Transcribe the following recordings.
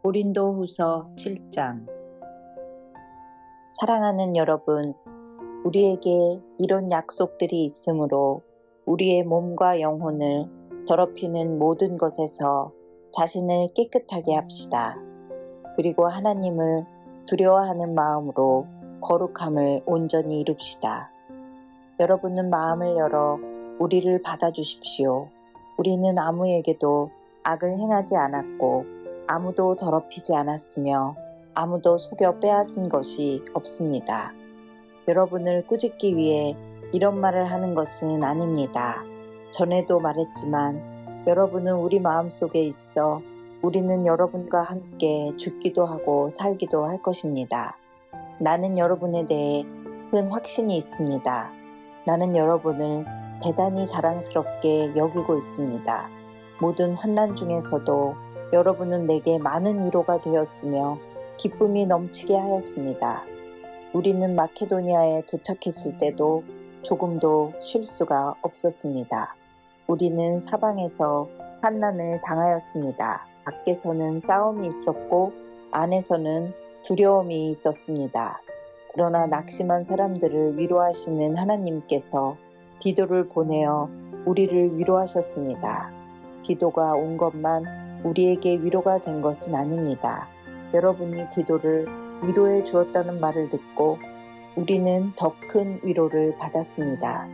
고린도후서 7장. 사랑하는 여러분, 우리에게 이런 약속들이 있으므로 우리의 몸과 영혼을 더럽히는 모든 것에서 자신을 깨끗하게 합시다. 그리고 하나님을 두려워하는 마음으로 거룩함을 온전히 이룹시다. 여러분은 마음을 열어 우리를 받아주십시오. 우리는 아무에게도 악을 행하지 않았고 아무도 더럽히지 않았으며 아무도 속여 빼앗은 것이 없습니다. 여러분을 꾸짖기 위해 이런 말을 하는 것은 아닙니다. 전에도 말했지만 여러분은 우리 마음속에 있어 우리는 여러분과 함께 죽기도 하고 살기도 할 것입니다. 나는 여러분에 대해 큰 확신이 있습니다. 나는 여러분을 대단히 자랑스럽게 여기고 있습니다. 모든 환난 중에서도 여러분은 내게 많은 위로가 되었으며 기쁨이 넘치게 하였습니다. 우리는 마케도니아에 도착했을 때도 조금도 쉴 수가 없었습니다. 우리는 사방에서 환난을 당하였습니다. 밖에서는 싸움이 있었고 안에서는 두려움이 있었습니다. 그러나 낙심한 사람들을 위로하시는 하나님께서 디도를 보내어 우리를 위로하셨습니다. 디도가 온 것만 우리에게 위로가 된 것은 아닙니다. 여러분이 디도를 위로해 주었다는 말을 듣고 우리는 더 큰 위로를 받았습니다.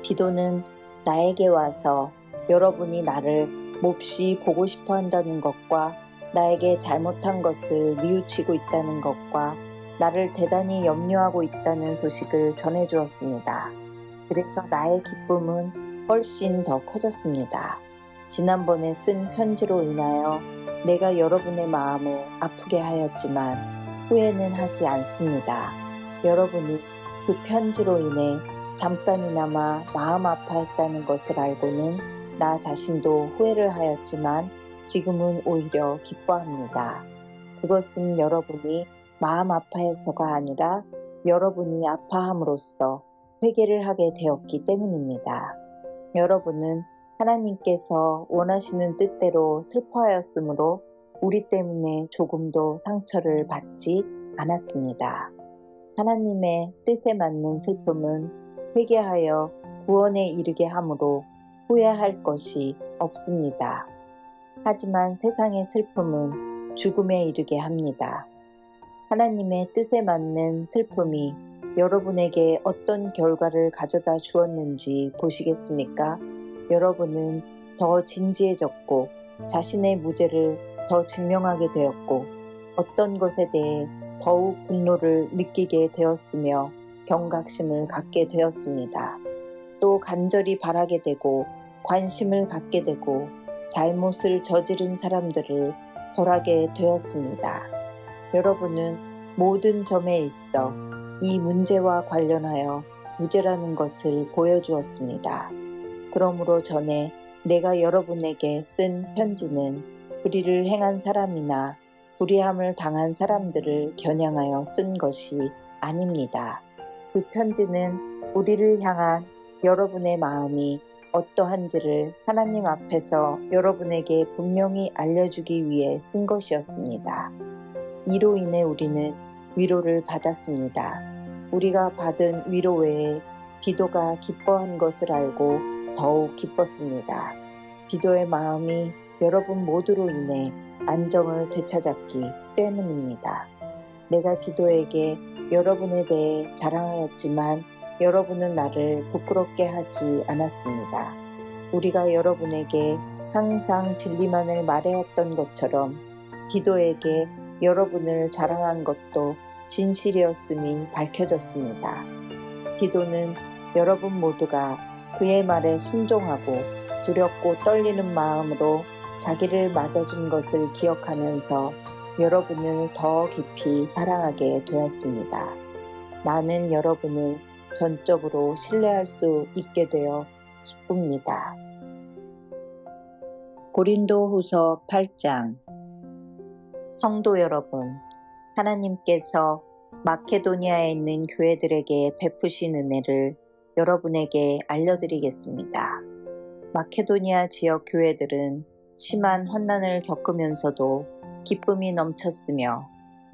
디도는 나에게 와서 여러분이 나를 몹시 보고 싶어 한다는 것과 나에게 잘못한 것을 뉘우치고 있다는 것과 나를 대단히 염려하고 있다는 소식을 전해주었습니다. 그래서 나의 기쁨은 훨씬 더 커졌습니다. 지난번에 쓴 편지로 인하여 내가 여러분의 마음을 아프게 하였지만 후회는 하지 않습니다. 여러분이 그 편지로 인해 잠깐이나마 마음 아파했다는 것을 알고는 나 자신도 후회를 하였지만 지금은 오히려 기뻐합니다. 그것은 여러분이 마음 아파해서가 아니라 여러분이 아파함으로써 회개를 하게 되었기 때문입니다. 여러분은 하나님께서 원하시는 뜻대로 슬퍼하였으므로 우리 때문에 조금도 상처를 받지 않았습니다. 하나님의 뜻에 맞는 슬픔은 회개하여 구원에 이르게 하므로 후회할 것이 없습니다. 하지만 세상의 슬픔은 죽음에 이르게 합니다. 하나님의 뜻에 맞는 슬픔이 여러분에게 어떤 결과를 가져다 주었는지 보시겠습니까? 여러분은 더 진지해졌고 자신의 무죄를 더 증명하게 되었고 어떤 것에 대해 더욱 분노를 느끼게 되었으며 경각심을 갖게 되었습니다. 또 간절히 바라게 되고 관심을 갖게 되고 잘못을 저지른 사람들을 벌하게 되었습니다. 여러분은 모든 점에 있어 이 문제와 관련하여 무죄라는 것을 보여주었습니다. 그러므로 전에 내가 여러분에게 쓴 편지는 불의를 행한 사람이나 불의함을 당한 사람들을 겨냥하여 쓴 것이 아닙니다. 그 편지는 우리를 향한 여러분의 마음이 어떠한지를 하나님 앞에서 여러분에게 분명히 알려주기 위해 쓴 것이었습니다. 이로 인해 우리는 위로를 받았습니다. 우리가 받은 위로 외에 디도가 기뻐한 것을 알고 더욱 기뻤습니다. 디도의 마음이 여러분 모두로 인해 안정을 되찾았기 때문입니다. 내가 디도에게 여러분에 대해 자랑하였지만 여러분은 나를 부끄럽게 하지 않았습니다. 우리가 여러분에게 항상 진리만을 말해왔던 것처럼 디도에게 여러분을 자랑한 것도 진실이었음이 밝혀졌습니다. 디도는 여러분 모두가 그의 말에 순종하고 두렵고 떨리는 마음으로 자기를 맞아준 것을 기억하면서 여러분을 더 깊이 사랑하게 되었습니다. 나는 여러분을 전적으로 신뢰할 수 있게 되어 기쁩니다. 고린도후서 8장. 성도 여러분, 하나님께서 마케도니아에 있는 교회들에게 베푸신 은혜를 여러분에게 알려드리겠습니다. 마케도니아 지역 교회들은 심한 환난을 겪으면서도 기쁨이 넘쳤으며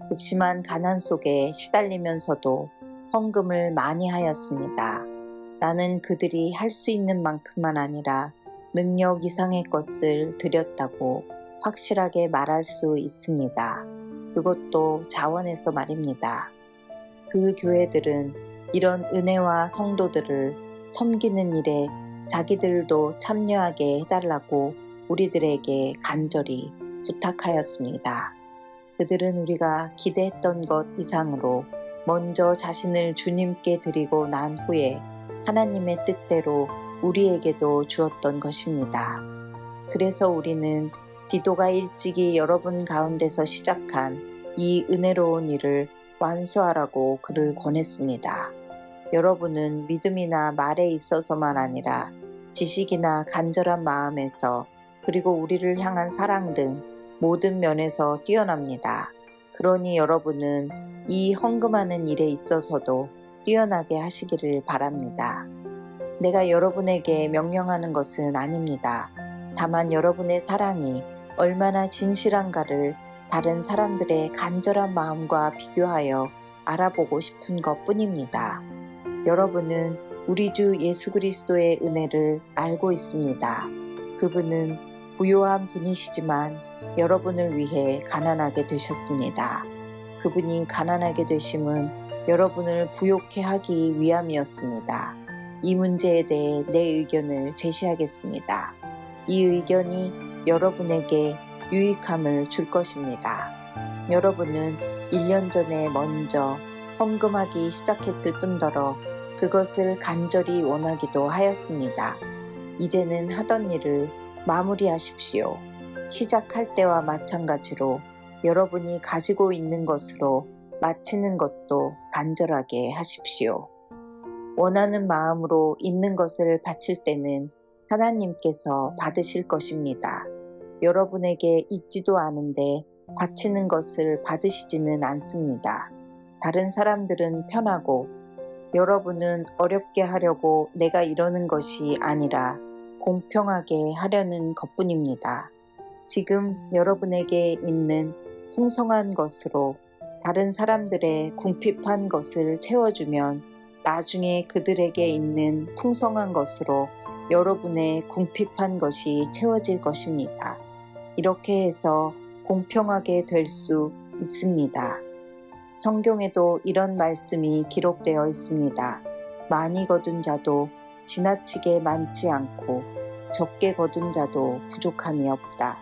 극심한 가난 속에 시달리면서도 헌금을 많이 하였습니다. 나는 그들이 할 수 있는 만큼만 아니라 능력 이상의 것을 드렸다고 확실하게 말할 수 있습니다. 그것도 자원에서 말입니다. 그 교회들은 이런 은혜와 성도들을 섬기는 일에 자기들도 참여하게 해달라고 우리들에게 간절히 부탁하였습니다. 그들은 우리가 기대했던 것 이상으로 먼저 자신을 주님께 드리고 난 후에 하나님의 뜻대로 우리에게도 주었던 것입니다. 그래서 우리는 디도가 일찍이 여러분 가운데서 시작한 이 은혜로운 일을 완수하라고 그를 권했습니다. 여러분은 믿음이나 말에 있어서만 아니라 지식이나 간절한 마음에서 그리고 우리를 향한 사랑 등 모든 면에서 뛰어납니다. 그러니 여러분은 이 헌금하는 일에 있어서도 뛰어나게 하시기를 바랍니다. 내가 여러분에게 명령하는 것은 아닙니다. 다만 여러분의 사랑이 얼마나 진실한가를 다른 사람들의 간절한 마음과 비교하여 알아보고 싶은 것 뿐입니다. 여러분은 우리 주 예수 그리스도의 은혜를 알고 있습니다. 그분은 부요한 분이시지만 여러분을 위해 가난하게 되셨습니다. 그분이 가난하게 되심은 여러분을 부요케 하기 위함이었습니다. 이 문제에 대해 내 의견을 제시하겠습니다. 이 의견이 여러분에게 유익함을 줄 것입니다. 여러분은 1년 전에 먼저 헌금하기 시작했을 뿐더러 그것을 간절히 원하기도 하였습니다. 이제는 하던 일을 마무리하십시오. 시작할 때와 마찬가지로 여러분이 가지고 있는 것으로 마치는 것도 간절하게 하십시오. 원하는 마음으로 있는 것을 바칠 때는 하나님께서 받으실 것입니다. 여러분에게 있지도 않은데 바치는 것을 받으시지는 않습니다. 다른 사람들은 편하고 여러분은 어렵게 하려고 내가 이러는 것이 아니라 공평하게 하려는 것뿐입니다. 지금 여러분에게 있는 풍성한 것으로 다른 사람들의 궁핍한 것을 채워주면 나중에 그들에게 있는 풍성한 것으로 여러분의 궁핍한 것이 채워질 것입니다. 이렇게 해서 공평하게 될 수 있습니다. 성경에도 이런 말씀이 기록되어 있습니다. 많이 거둔 자도 지나치게 많지 않고 적게 거둔 자도 부족함이 없다.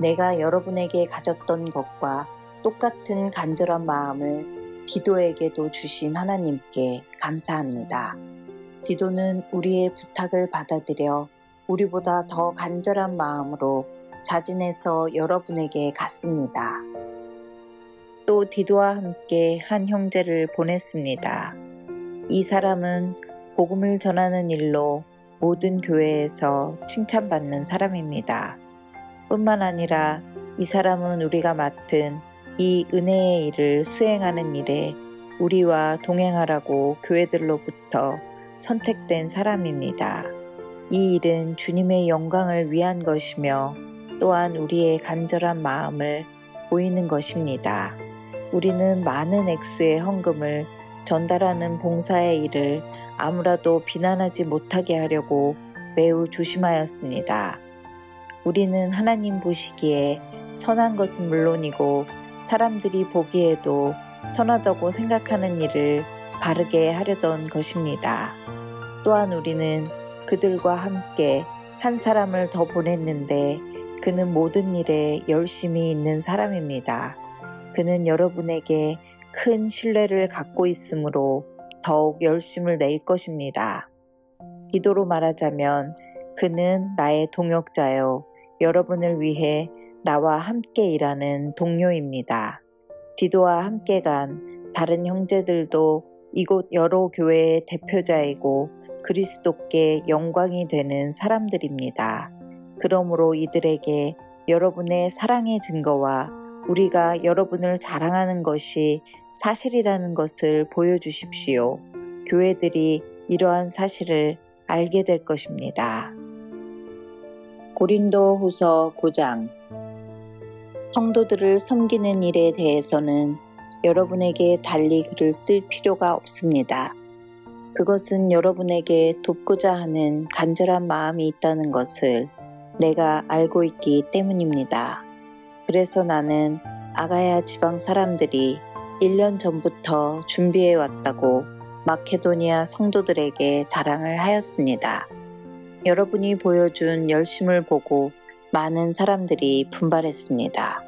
내가 여러분에게 가졌던 것과 똑같은 간절한 마음을 디도에게도 주신 하나님께 감사합니다. 디도는 우리의 부탁을 받아들여 우리보다 더 간절한 마음으로 자진해서 여러분에게 갔습니다. 또 디도와 함께 한 형제를 보냈습니다. 이 사람은 복음을 전하는 일로 모든 교회에서 칭찬받는 사람입니다. 뿐만 아니라 이 사람은 우리가 맡은 이 은혜의 일을 수행하는 일에 우리와 동행하라고 교회들로부터 선택된 사람입니다. 이 일은 주님의 영광을 위한 것이며 또한 우리의 간절한 마음을 보이는 것입니다. 우리는 많은 액수의 헌금을 전달하는 봉사의 일을 아무라도 비난하지 못하게 하려고 매우 조심하였습니다. 우리는 하나님 보시기에 선한 것은 물론이고 사람들이 보기에도 선하다고 생각하는 일을 바르게 하려던 것입니다. 또한 우리는 그들과 함께 한 사람을 더 보냈는데 그는 모든 일에 열심히 있는 사람입니다. 그는 여러분에게 큰 신뢰를 갖고 있으므로 더욱 열심을 낼 것입니다. 기도로 말하자면 그는 나의 동역자요 여러분을 위해 나와 함께 일하는 동료입니다. 디도와 함께 간 다른 형제들도 이곳 여러 교회의 대표자이고 그리스도께 영광이 되는 사람들입니다. 그러므로 이들에게 여러분의 사랑의 증거와 우리가 여러분을 자랑하는 것이 사실이라는 것을 보여주십시오. 교회들이 이러한 사실을 알게 될 것입니다. 고린도 후서 9장 성도들을 섬기는 일에 대해서는 여러분에게 달리 글을 쓸 필요가 없습니다. 그것은 여러분에게 돕고자 하는 간절한 마음이 있다는 것을 내가 알고 있기 때문입니다. 그래서 나는 아가야 지방 사람들이 1년 전부터 준비해 왔다고 마케도니아 성도들에게 자랑을 하였습니다. 여러분이 보여준 열심을 보고 많은 사람들이 분발했습니다.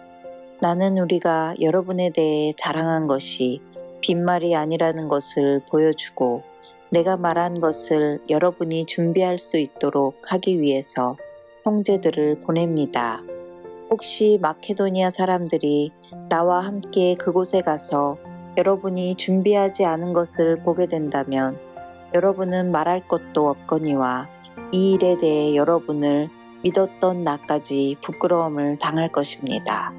나는 우리가 여러분에 대해 자랑한 것이 빈말이 아니라는 것을 보여주고 내가 말한 것을 여러분이 준비할 수 있도록 하기 위해서 형제들을 보냅니다. 혹시 마케도니아 사람들이 나와 함께 그곳에 가서 여러분이 준비하지 않은 것을 보게 된다면 여러분은 말할 것도 없거니와 이 일에 대해 여러분을 믿었던 나까지 부끄러움을 당할 것입니다.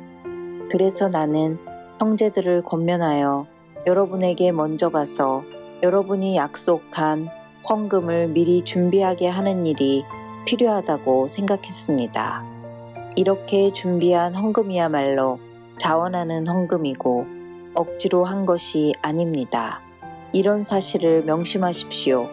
그래서 나는 형제들을 권면하여 여러분에게 먼저 가서 여러분이 약속한 헌금을 미리 준비하게 하는 일이 필요하다고 생각했습니다. 이렇게 준비한 헌금이야말로 자원하는 헌금이고 억지로 한 것이 아닙니다. 이런 사실을 명심하십시오.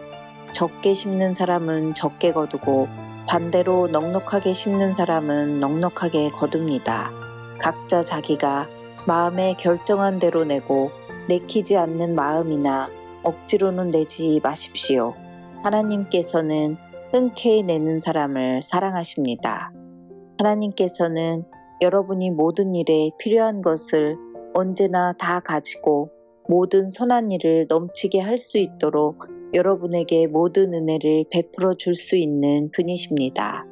적게 심는 사람은 적게 거두고 반대로 넉넉하게 심는 사람은 넉넉하게 거둡니다. 각자 자기가 마음에 결정한 대로 내고 내키지 않는 마음이나 억지로는 내지 마십시오. 하나님께서는 흔쾌히 내는 사람을 사랑하십니다. 하나님께서는 여러분이 모든 일에 필요한 것을 언제나 다 가지고 모든 선한 일을 넘치게 할 수 있도록 여러분에게 모든 은혜를 베풀어 줄 수 있는 분이십니다.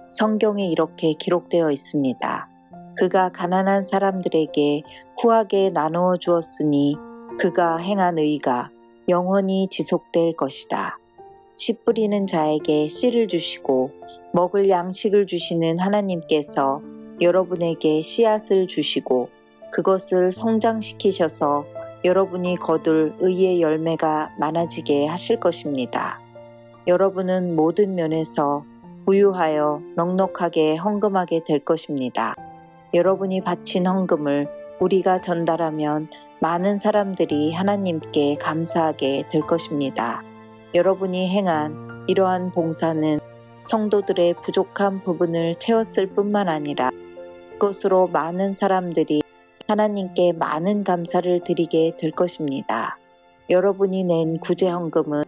성경에 이렇게 기록되어 있습니다. 그가 가난한 사람들에게 후하게 나누어 주었으니 그가 행한 의가 영원히 지속될 것이다. 씨 뿌리는 자에게 씨를 주시고 먹을 양식을 주시는 하나님께서 여러분에게 씨앗을 주시고 그것을 성장시키셔서 여러분이 거둘 의의 열매가 많아지게 하실 것입니다. 여러분은 모든 면에서 부유하여 넉넉하게 헌금하게 될 것입니다. 여러분이 바친 헌금을 우리가 전달하면 많은 사람들이 하나님께 감사하게 될 것입니다. 여러분이 행한 이러한 봉사는 성도들의 부족한 부분을 채웠을 뿐만 아니라 그것으로 많은 사람들이 하나님께 많은 감사를 드리게 될 것입니다. 여러분이 낸 구제 헌금은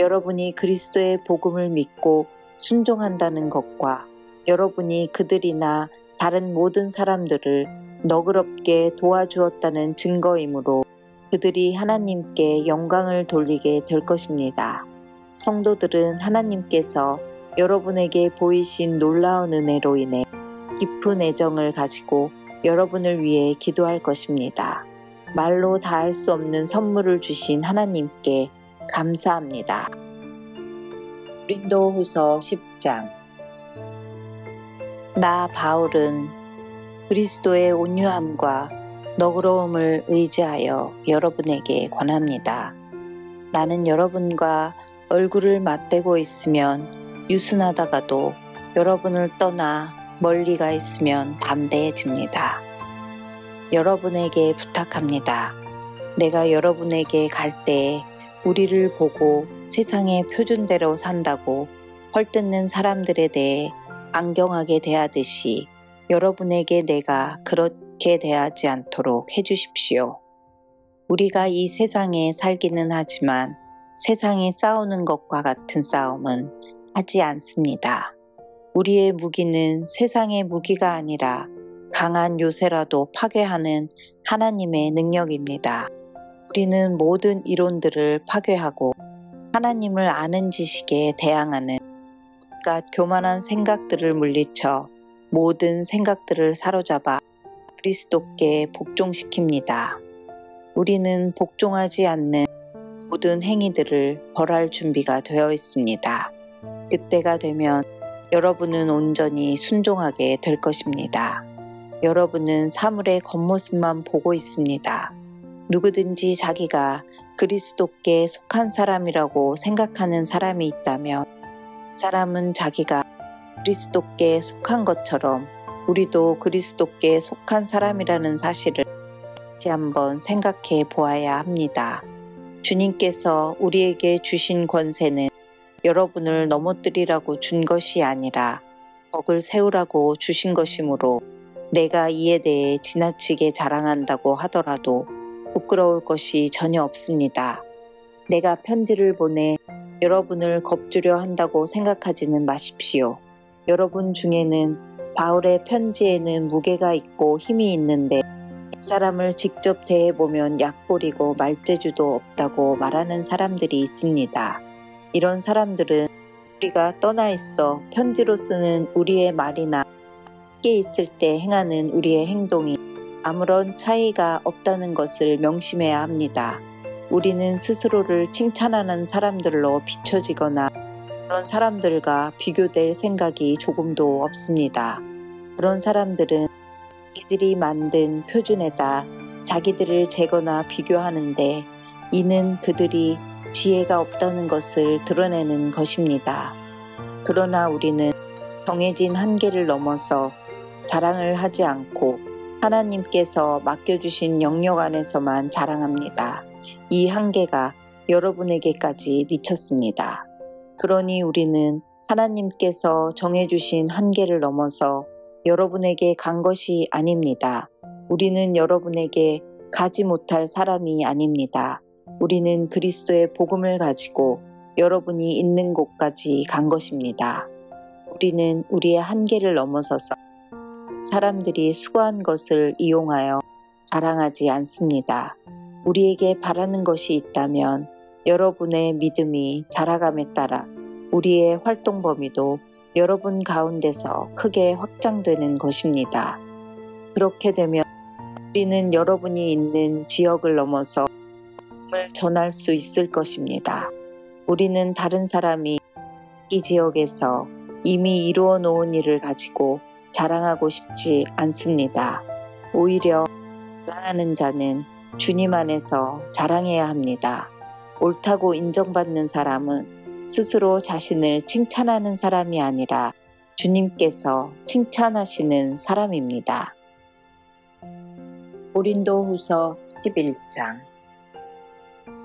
여러분이 그리스도의 복음을 믿고 순종한다는 것과 여러분이 그들이나 다른 모든 사람들을 너그럽게 도와주었다는 증거이므로 그들이 하나님께 영광을 돌리게 될 것입니다. 성도들은 하나님께서 여러분에게 보이신 놀라운 은혜로 인해 깊은 애정을 가지고 여러분을 위해 기도할 것입니다. 말로 다할 수 없는 선물을 주신 하나님께 감사합니다. 고린도후서 10장. 나 바울은 그리스도의 온유함과 너그러움을 의지하여 여러분에게 권합니다. 나는 여러분과 얼굴을 맞대고 있으면 유순하다가도 여러분을 떠나 멀리 가 있으면 담대해집니다. 여러분에게 부탁합니다. 내가 여러분에게 갈 때에 우리를 보고 세상의 표준대로 산다고 헐뜯는 사람들에 대해 강경하게 대하듯이 여러분에게 내가 그렇게 대하지 않도록 해주십시오. 우리가 이 세상에 살기는 하지만 세상에 싸우는 것과 같은 싸움은 하지 않습니다. 우리의 무기는 세상의 무기가 아니라 강한 요새라도 파괴하는 하나님의 능력입니다. 우리는 모든 이론들을 파괴하고 하나님을 아는 지식에 대항하는 온갖 교만한 생각들을 물리쳐 모든 생각들을 사로잡아 그리스도께 복종시킵니다. 우리는 복종하지 않는 모든 행위들을 벌할 준비가 되어 있습니다. 그때가 되면 여러분은 온전히 순종하게 될 것입니다. 여러분은 사물의 겉모습만 보고 있습니다. 누구든지 자기가 그리스도께 속한 사람이라고 생각하는 사람이 있다면 그 사람은 자기가 그리스도께 속한 것처럼 우리도 그리스도께 속한 사람이라는 사실을 다시 한번 생각해 보아야 합니다. 주님께서 우리에게 주신 권세는 여러분을 넘어뜨리라고 준 것이 아니라 덕을 세우라고 주신 것이므로 내가 이에 대해 지나치게 자랑한다고 하더라도 부끄러울 것이 전혀 없습니다. 내가 편지를 보내 여러분을 겁주려 한다고 생각하지는 마십시오. 여러분 중에는 바울의 편지에는 무게가 있고 힘이 있는데 사람을 직접 대해보면 약볼이고 말재주도 없다고 말하는 사람들이 있습니다. 이런 사람들은 우리가 떠나 있어 편지로 쓰는 우리의 말이나 함께 있을 때 행하는 우리의 행동이 아무런 차이가 없다는 것을 명심해야 합니다. 우리는 스스로를 칭찬하는 사람들로 비춰지거나 그런 사람들과 비교될 생각이 조금도 없습니다. 그런 사람들은 자기들이 만든 표준에다 자기들을 재거나 비교하는데 이는 그들이 지혜가 없다는 것을 드러내는 것입니다. 그러나 우리는 정해진 한계를 넘어서 자랑을 하지 않고 하나님께서 맡겨주신 영역 안에서만 자랑합니다. 이 한계가 여러분에게까지 미쳤습니다. 그러니 우리는 하나님께서 정해주신 한계를 넘어서 여러분에게 간 것이 아닙니다. 우리는 여러분에게 가지 못할 사람이 아닙니다. 우리는 그리스도의 복음을 가지고 여러분이 있는 곳까지 간 것입니다. 우리는 우리의 한계를 넘어서서 사람들이 수고한 것을 이용하여 자랑하지 않습니다. 우리에게 바라는 것이 있다면 여러분의 믿음이 자라감에 따라 우리의 활동 범위도 여러분 가운데서 크게 확장되는 것입니다. 그렇게 되면 우리는 여러분이 있는 지역을 넘어서 복음을 전할 수 있을 것입니다. 우리는 다른 사람이 이 지역에서 이미 이루어 놓은 일을 가지고 자랑하고 싶지 않습니다. 오히려 자랑하는 자는 주님 안에서 자랑해야 합니다. 옳다고 인정받는 사람은 스스로 자신을 칭찬하는 사람이 아니라 주님께서 칭찬하시는 사람입니다. 고린도후서 11장.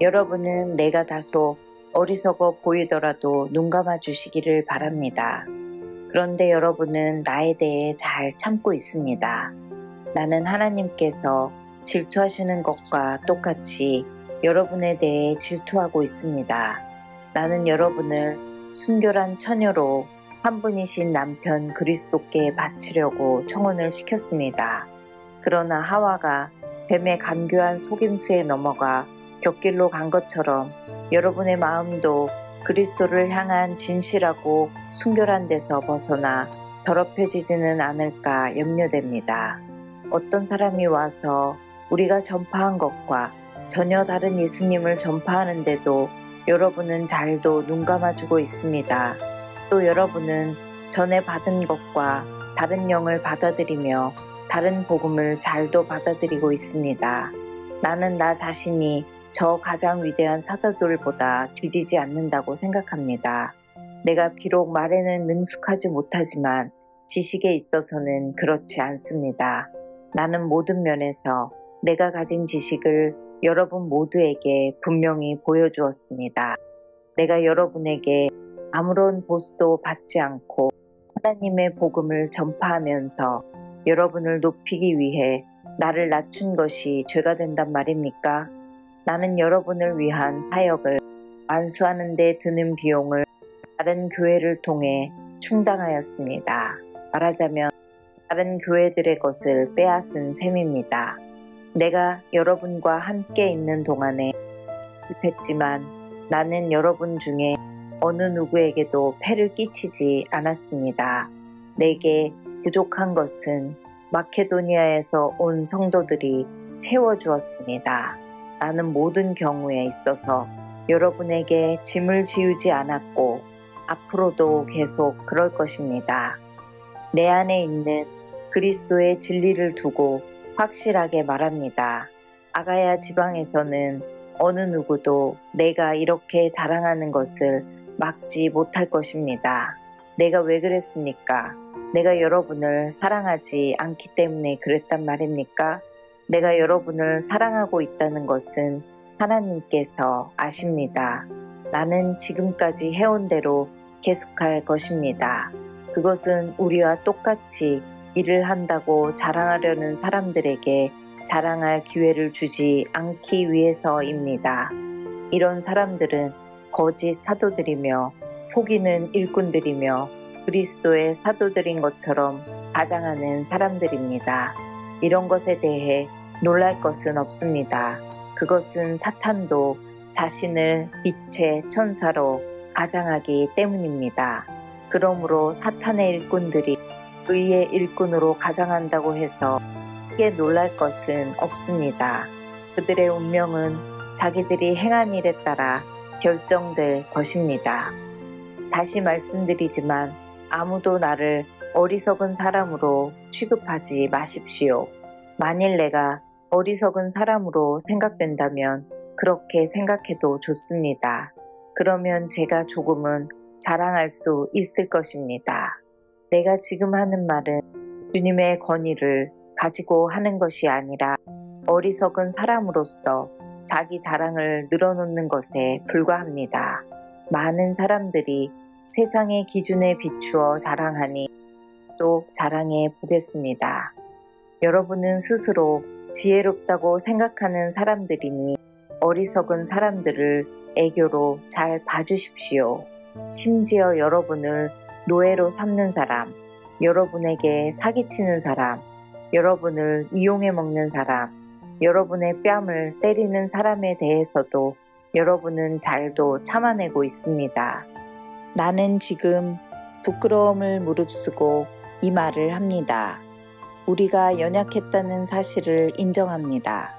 여러분은 내가 다소 어리석어 보이더라도 눈감아 주시기를 바랍니다. 그런데 여러분은 나에 대해 잘 참고 있습니다. 나는 하나님께서 질투하시는 것과 똑같이 여러분에 대해 질투하고 있습니다. 나는 여러분을 순결한 처녀로 한 분이신 남편 그리스도께 바치려고 청혼을 시켰습니다. 그러나 하와가 뱀의 간교한 속임수에 넘어가 곁길로 간 것처럼 여러분의 마음도 그리스도를 향한 진실하고 순결한 데서 벗어나 더럽혀지지는 않을까 염려됩니다. 어떤 사람이 와서 우리가 전파한 것과 전혀 다른 예수님을 전파하는데도 여러분은 잘도 눈감아주고 있습니다. 또 여러분은 전에 받은 것과 다른 영을 받아들이며 다른 복음을 잘도 받아들이고 있습니다. 나는 나 자신이 저 가장 위대한 사도들보다 뒤지지 않는다고 생각합니다. 내가 비록 말에는 능숙하지 못하지만 지식에 있어서는 그렇지 않습니다. 나는 모든 면에서 내가 가진 지식을 여러분 모두에게 분명히 보여주었습니다. 내가 여러분에게 아무런 보수도 받지 않고 하나님의 복음을 전파하면서 여러분을 높이기 위해 나를 낮춘 것이 죄가 된단 말입니까? 나는 여러분을 위한 사역을 완수하는 데 드는 비용을 다른 교회를 통해 충당하였습니다. 말하자면 다른 교회들의 것을 빼앗은 셈입니다. 내가 여러분과 함께 있는 동안에 실패했지만 나는 여러분 중에 어느 누구에게도 폐를 끼치지 않았습니다. 내게 부족한 것은 마케도니아에서 온 성도들이 채워주었습니다. 나는 모든 경우에 있어서 여러분에게 짐을 지우지 않았고 앞으로도 계속 그럴 것입니다. 내 안에 있는 그리스도의 진리를 두고 확실하게 말합니다. 아가야 지방에서는 어느 누구도 내가 이렇게 자랑하는 것을 막지 못할 것입니다. 내가 왜 그랬습니까? 내가 여러분을 사랑하지 않기 때문에 그랬단 말입니까? 내가 여러분을 사랑하고 있다는 것은 하나님께서 아십니다. 나는 지금까지 해온 대로 계속할 것입니다. 그것은 우리와 똑같이 일을 한다고 자랑하려는 사람들에게 자랑할 기회를 주지 않기 위해서입니다. 이런 사람들은 거짓 사도들이며 속이는 일꾼들이며 그리스도의 사도들인 것처럼 가장하는 사람들입니다. 이런 것에 대해 놀랄 것은 없습니다. 그것은 사탄도 자신을 빛의 천사로 가장하기 때문입니다. 그러므로 사탄의 일꾼들이 의의 일꾼으로 가장한다고 해서 크게 놀랄 것은 없습니다. 그들의 운명은 자기들이 행한 일에 따라 결정될 것입니다. 다시 말씀드리지만 아무도 나를 어리석은 사람으로 취급하지 마십시오. 만일 내가 어리석은 사람으로 생각된다면 그렇게 생각해도 좋습니다. 그러면 제가 조금은 자랑할 수 있을 것입니다. 내가 지금 하는 말은 주님의 권위를 가지고 하는 것이 아니라 어리석은 사람으로서 자기 자랑을 늘어놓는 것에 불과합니다. 많은 사람들이 세상의 기준에 비추어 자랑하니 또 자랑해 보겠습니다. 여러분은 스스로 지혜롭다고 생각하는 사람들이니 어리석은 사람들을 애교로 잘 봐주십시오. 심지어 여러분을 노예로 삼는 사람, 여러분에게 사기치는 사람, 여러분을 이용해 먹는 사람, 여러분의 뺨을 때리는 사람에 대해서도 여러분은 잘도 참아내고 있습니다. 나는 지금 부끄러움을 무릅쓰고 이 말을 합니다. 우리가 연약했다는 사실을 인정합니다.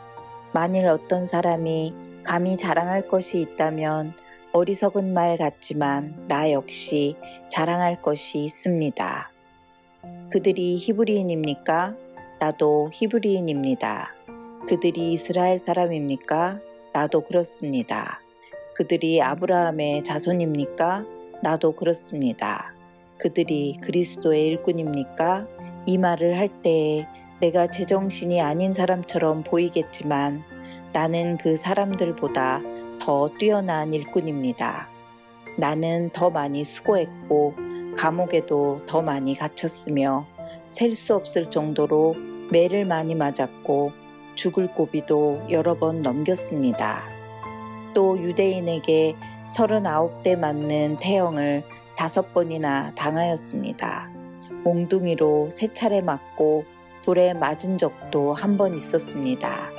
만일 어떤 사람이 감히 자랑할 것이 있다면 어리석은 말 같지만 나 역시 자랑할 것이 있습니다. 그들이 히브리인입니까? 나도 히브리인입니다. 그들이 이스라엘 사람입니까? 나도 그렇습니다. 그들이 아브라함의 자손입니까? 나도 그렇습니다. 그들이 그리스도의 일꾼입니까? 이 말을 할 때에 내가 제정신이 아닌 사람처럼 보이겠지만 나는 그 사람들보다 더 뛰어난 일꾼입니다. 나는 더 많이 수고했고 감옥에도 더 많이 갇혔으며 셀 수 없을 정도로 매를 많이 맞았고 죽을 고비도 여러 번 넘겼습니다. 또 유대인에게 39대 맞는 태형을 5번이나 당하였습니다. 몽둥이로 3차례 맞고 돌에 맞은 적도 1번 있었습니다.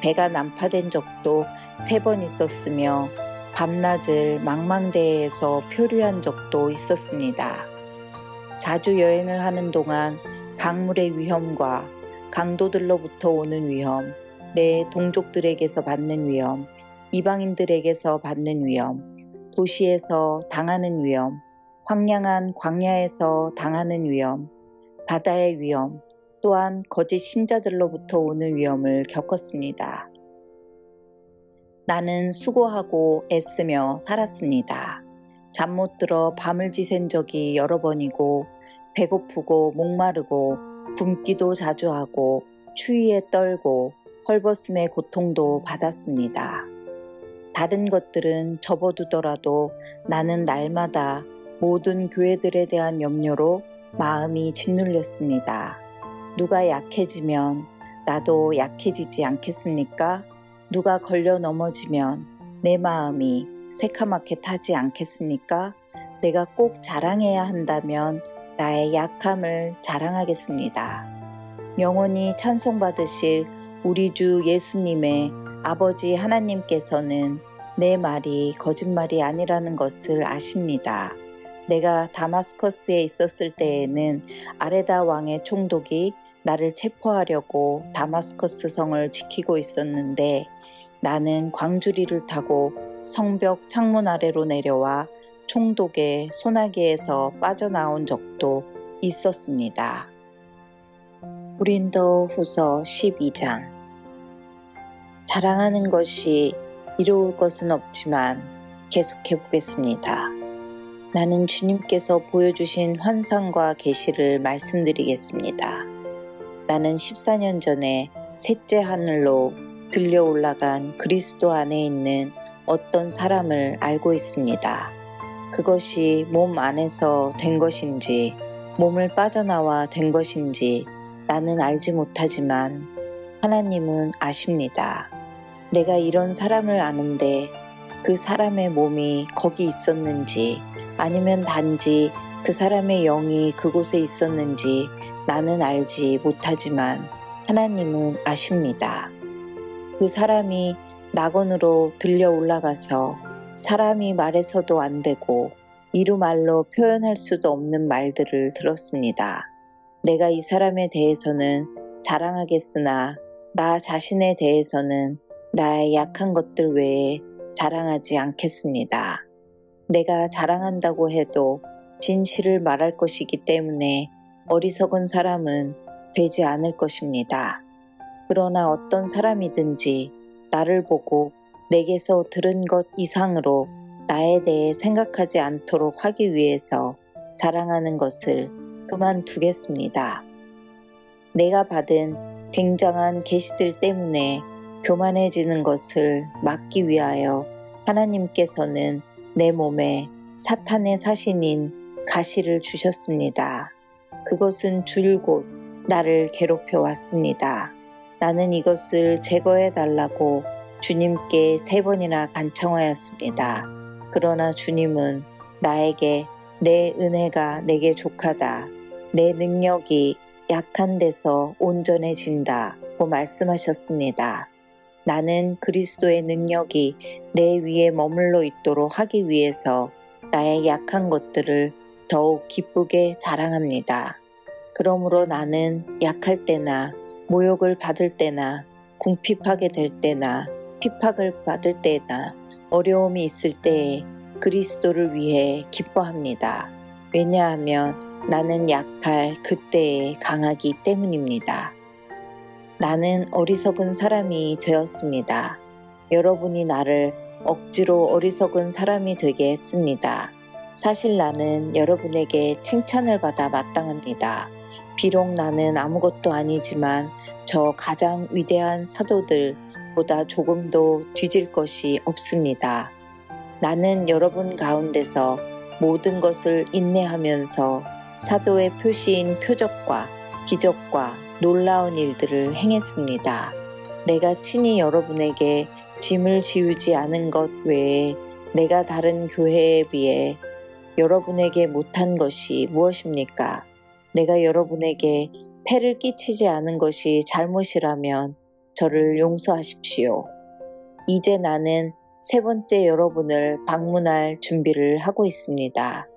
배가 난파된 적도 3번 있었으며 밤낮을 망망대해에서 표류한 적도 있었습니다. 자주 여행을 하는 동안 강물의 위험과 강도들로부터 오는 위험, 내 동족들에게서 받는 위험, 이방인들에게서 받는 위험, 도시에서 당하는 위험, 황량한 광야에서 당하는 위험, 바다의 위험, 또한 거짓 신자들로부터 오는 위험을 겪었습니다. 나는 수고하고 애쓰며 살았습니다. 잠 못 들어 밤을 지샌 적이 여러 번이고 배고프고 목마르고 굶기도 자주 하고 추위에 떨고 헐벗음의 고통도 받았습니다. 다른 것들은 접어두더라도 나는 날마다 모든 교회들에 대한 염려로 마음이 짓눌렸습니다. 누가 약해지면 나도 약해지지 않겠습니까? 누가 걸려 넘어지면 내 마음이 새카맣게 타지 않겠습니까? 내가 꼭 자랑해야 한다면 나의 약함을 자랑하겠습니다. 영원히 찬송받으실 우리 주 예수님의 아버지 하나님께서는 내 말이 거짓말이 아니라는 것을 아십니다. 내가 다마스커스에 있었을 때에는 아레다 왕의 총독이 나를 체포하려고 다마스커스 성을 지키고 있었는데 나는 광주리를 타고 성벽 창문 아래로 내려와 총독의 소나기에서 빠져나온 적도 있었습니다. 고린도 후서 12장. 자랑하는 것이 이로울 것은 없지만 계속해 보겠습니다. 나는 주님께서 보여주신 환상과 계시를 말씀드리겠습니다. 나는 14년 전에 셋째 하늘로 들려 올라간 그리스도 안에 있는 어떤 사람을 알고 있습니다. 그것이 몸 안에서 된 것인지 몸을 빠져나와 된 것인지 나는 알지 못하지만 하나님은 아십니다. 내가 이런 사람을 아는데 그 사람의 몸이 거기 있었는지 아니면 단지 그 사람의 영이 그곳에 있었는지 나는 알지 못하지만 하나님은 아십니다. 그 사람이 낙원으로 들려 올라가서 사람이 말해서도 안 되고 이루 말로 표현할 수도 없는 말들을 들었습니다. 내가 이 사람에 대해서는 자랑하겠으나 나 자신에 대해서는 나의 약한 것들 외에 자랑하지 않겠습니다. 내가 자랑한다고 해도 진실을 말할 것이기 때문에 어리석은 사람은 되지 않을 것입니다. 그러나 어떤 사람이든지 나를 보고 내게서 들은 것 이상으로 나에 대해 생각하지 않도록 하기 위해서 자랑하는 것을 그만두겠습니다. 내가 받은 굉장한 계시들 때문에 교만해지는 것을 막기 위하여 하나님께서는 내 몸에 사탄의 사신인 가시를 주셨습니다. 그것은 줄곧 나를 괴롭혀 왔습니다. 나는 이것을 제거해 달라고 주님께 3번이나 간청하였습니다. 그러나 주님은 나에게 내 은혜가 내게 족하다. 내 능력이 약한 데서 온전해진다고 말씀하셨습니다. 나는 그리스도의 능력이 내 위에 머물러 있도록 하기 위해서 나의 약한 것들을 더욱 기쁘게 자랑합니다. 그러므로 나는 약할 때나 모욕을 받을 때나 궁핍하게 될 때나 핍박을 받을 때나 어려움이 있을 때에 그리스도를 위해 기뻐합니다. 왜냐하면 나는 약할 그때에 강하기 때문입니다. 나는 어리석은 사람이 되었습니다. 여러분이 나를 억지로 어리석은 사람이 되게 했습니다. 사실 나는 여러분에게 칭찬을 받아 마땅합니다. 비록 나는 아무것도 아니지만 저 가장 위대한 사도들보다 조금도 뒤질 것이 없습니다. 나는 여러분 가운데서 모든 것을 인내하면서 사도의 표시인 표적과 기적과 놀라운 일들을 행했습니다. 내가 친히 여러분에게 짐을 지우지 않은 것 외에 내가 다른 교회에 비해 여러분에게 못한 것이 무엇입니까? 내가 여러분에게 폐를 끼치지 않은 것이 잘못이라면 저를 용서하십시오. 이제 나는 3번째 여러분을 방문할 준비를 하고 있습니다.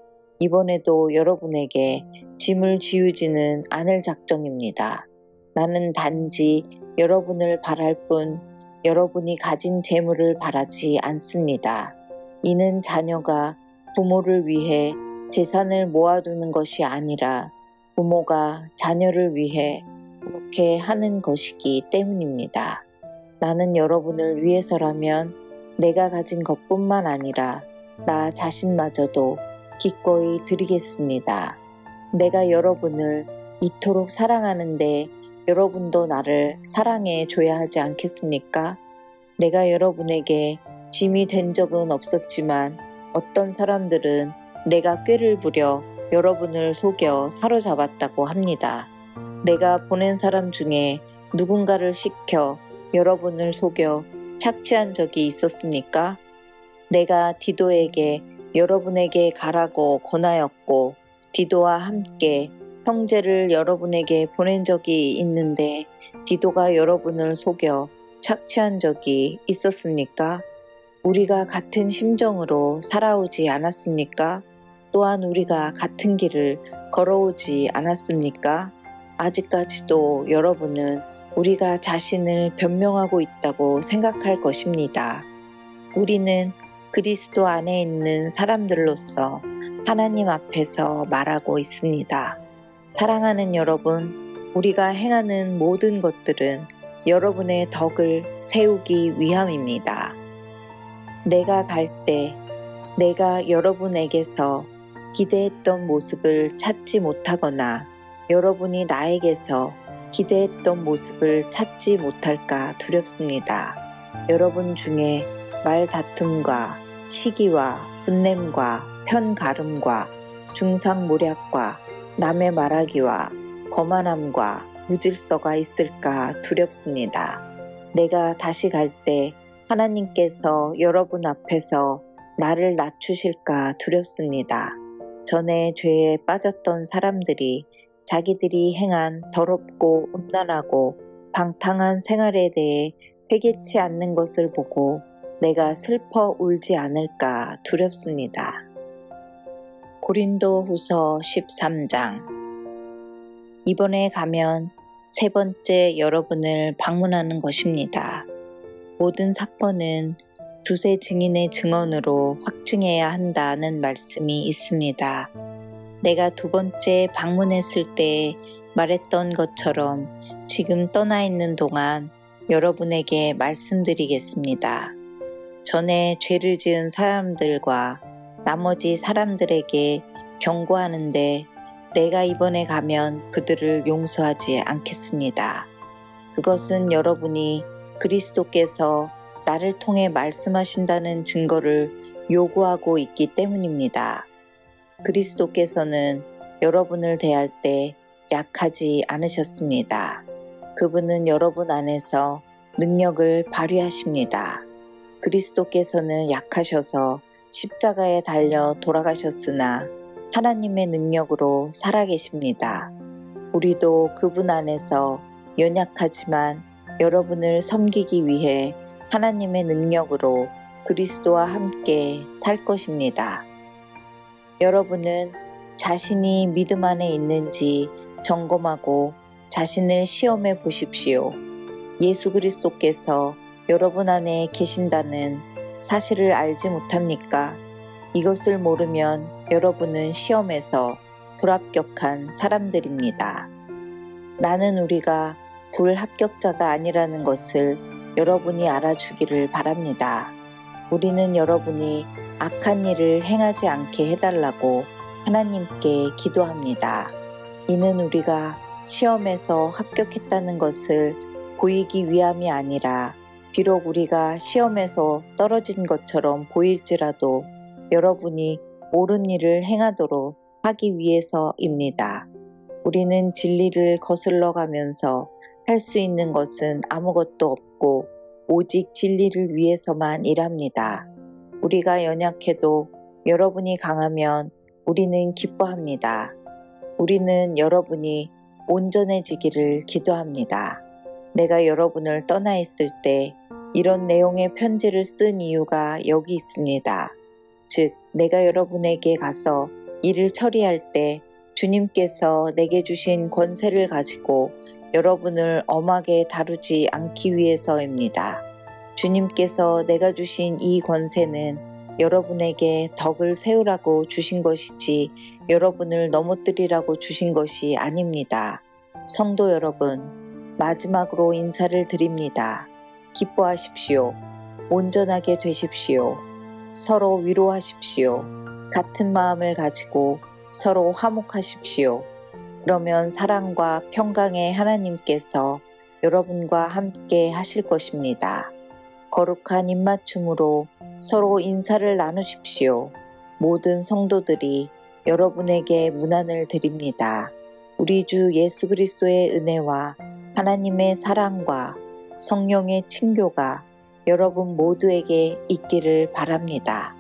이번에도 여러분에게 짐을 지우지는 않을 작정입니다. 나는 단지 여러분을 바랄 뿐 여러분이 가진 재물을 바라지 않습니다. 이는 자녀가 부모를 위해 재산을 모아두는 것이 아니라 부모가 자녀를 위해 그렇게 하는 것이기 때문입니다. 나는 여러분을 위해서라면 내가 가진 것뿐만 아니라 나 자신마저도 기꺼이 드리겠습니다. 내가 여러분을 이토록 사랑하는데 여러분도 나를 사랑해 줘야 하지 않겠습니까? 내가 여러분에게 짐이 된 적은 없었지만 어떤 사람들은 내가 꾀를 부려 여러분을 속여 사로잡았다고 합니다. 내가 보낸 사람 중에 누군가를 시켜 여러분을 속여 착취한 적이 있었습니까? 내가 디도에게 여러분에게 가라고 권하였고 디도와 함께 형제를 여러분에게 보낸 적이 있는데 디도가 여러분을 속여 착취한 적이 있었습니까? 우리가 같은 심정으로 살아오지 않았습니까? 또한 우리가 같은 길을 걸어오지 않았습니까? 아직까지도 여러분은 우리가 자신을 변명하고 있다고 생각할 것입니다. 우리는 그리스도 안에 있는 사람들로서 하나님 앞에서 말하고 있습니다. 사랑하는 여러분, 우리가 행하는 모든 것들은 여러분의 덕을 세우기 위함입니다. 내가 갈 때 내가 여러분에게서 기대했던 모습을 찾지 못하거나 여러분이 나에게서 기대했던 모습을 찾지 못할까 두렵습니다. 여러분 중에 말다툼과 시기와 분냄과 편가름과 중상모략과 남의 말하기와 거만함과 무질서가 있을까 두렵습니다. 내가 다시 갈 때 하나님께서 여러분 앞에서 나를 낮추실까 두렵습니다. 전에 죄에 빠졌던 사람들이 자기들이 행한 더럽고 음란하고 방탕한 생활에 대해 회개치 않는 것을 보고 내가 슬퍼 울지 않을까 두렵습니다. 고린도후서 13장. 이번에 가면 세 번째 여러분을 방문하는 것입니다. 모든 사건은 두세 증인의 증언으로 확증해야 한다는 말씀이 있습니다. 내가 두 번째 방문했을 때 말했던 것처럼 지금 떠나 있는 동안 여러분에게 말씀드리겠습니다. 전에 죄를 지은 사람들과 나머지 사람들에게 경고하는데 내가 이번에 가면 그들을 용서하지 않겠습니다. 그것은 여러분이 그리스도께서 나를 통해 말씀하신다는 증거를 요구하고 있기 때문입니다. 그리스도께서는 여러분을 대할 때 약하지 않으셨습니다. 그분은 여러분 안에서 능력을 발휘하십니다. 그리스도께서는 약하셔서 십자가에 달려 돌아가셨으나 하나님의 능력으로 살아계십니다. 우리도 그분 안에서 연약하지만 여러분을 섬기기 위해 하나님의 능력으로 그리스도와 함께 살 것입니다. 여러분은 자신이 믿음 안에 있는지 점검하고 자신을 시험해 보십시오. 예수 그리스도께서 여러분 안에 계신다는 사실을 알지 못합니까? 이것을 모르면 여러분은 시험에서 불합격한 사람들입니다. 나는 우리가 불합격자가 아니라는 것을 여러분이 알아주기를 바랍니다. 우리는 여러분이 악한 일을 행하지 않게 해달라고 하나님께 기도합니다. 이는 우리가 시험에서 합격했다는 것을 보이기 위함이 아니라 비록 우리가 시험에서 떨어진 것처럼 보일지라도 여러분이 옳은 일을 행하도록 하기 위해서입니다. 우리는 진리를 거슬러 가면서 할 수 있는 것은 아무것도 없고 오직 진리를 위해서만 일합니다. 우리가 연약해도 여러분이 강하면 우리는 기뻐합니다. 우리는 여러분이 온전해지기를 기도합니다. 내가 여러분을 떠나 있을 때 이런 내용의 편지를 쓴 이유가 여기 있습니다. 즉, 내가 여러분에게 가서 일을 처리할 때 주님께서 내게 주신 권세를 가지고 여러분을 엄하게 다루지 않기 위해서입니다. 주님께서 내가 주신 이 권세는 여러분에게 덕을 세우라고 주신 것이지 여러분을 넘어뜨리라고 주신 것이 아닙니다. 성도 여러분, 마지막으로 인사를 드립니다. 기뻐하십시오. 온전하게 되십시오. 서로 위로하십시오. 같은 마음을 가지고 서로 화목하십시오. 그러면 사랑과 평강의 하나님께서 여러분과 함께 하실 것입니다. 거룩한 입맞춤으로 서로 인사를 나누십시오. 모든 성도들이 여러분에게 문안을 드립니다. 우리 주 예수 그리스도의 은혜와 하나님의 사랑과 성령의 친교가 여러분 모두에게 있기를 바랍니다.